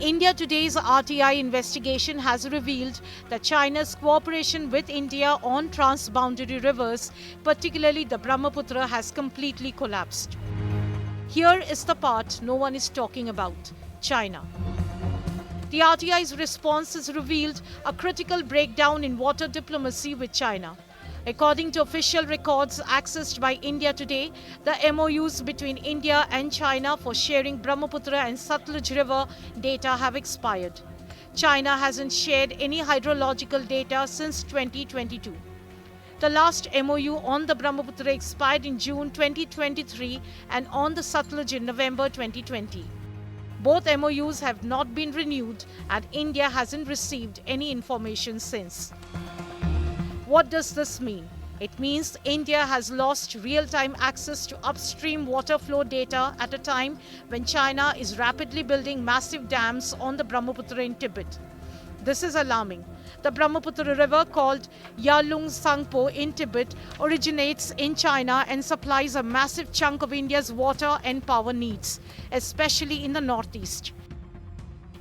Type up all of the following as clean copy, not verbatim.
India Today's RTI investigation has revealed that China's cooperation with India on transboundary rivers, particularly the Brahmaputra, has completely collapsed. Here is the part no one is talking about: China. The RTI's response has revealed a critical breakdown in water diplomacy with China. According to official records accessed by India Today, the MOUs between India and China for sharing Brahmaputra and Satluj River data have expired. China hasn't shared any hydrological data since 2022. The last MOU on the Brahmaputra expired in June 2023 and on the Satluj in November 2020. Both MOUs have not been renewed and India hasn't received any information since. What does this mean? It means India has lost real-time access to upstream water flow data at a time when China is rapidly building massive dams on the Brahmaputra in Tibet. This is alarming. The Brahmaputra river, called Yarlung Tsangpo in Tibet, originates in China and supplies a massive chunk of India's water and power needs, especially in the northeast.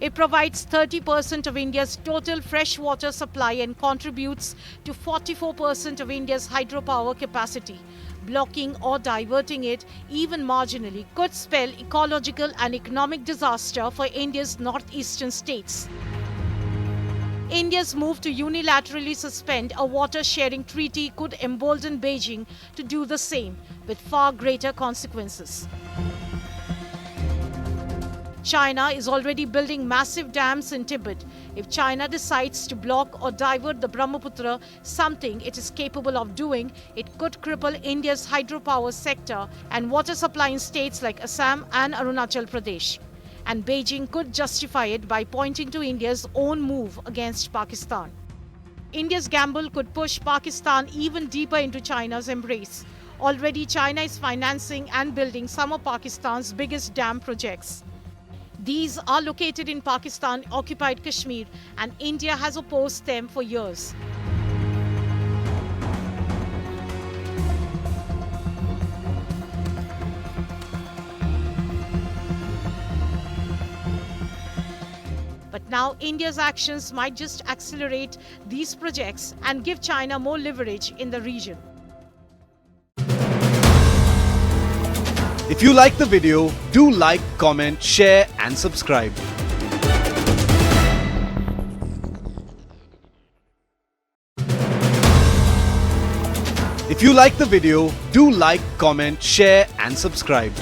It provides 30% of India's total freshwater supply and contributes to 44% of India's hydropower capacity. Blocking or diverting it, even marginally, could spell ecological and economic disaster for India's northeastern states. India's move to unilaterally suspend a water-sharing treaty could embolden Beijing to do the same, with far greater consequences. China is already building massive dams in Tibet. If China decides to block or divert the Brahmaputra, something it is capable of doing, it could cripple India's hydropower sector and water supply in states like Assam and Arunachal Pradesh. And Beijing could justify it by pointing to India's own move against Pakistan. India's gamble could push Pakistan even deeper into China's embrace. Already, China is financing and building some of Pakistan's biggest dam projects. These are located in Pakistan-occupied Kashmir, and India has opposed them for years. But now India's actions might just accelerate these projects and give China more leverage in the region. If you like the video, do like, comment, share and subscribe. If you like the video, do like, comment, share and subscribe.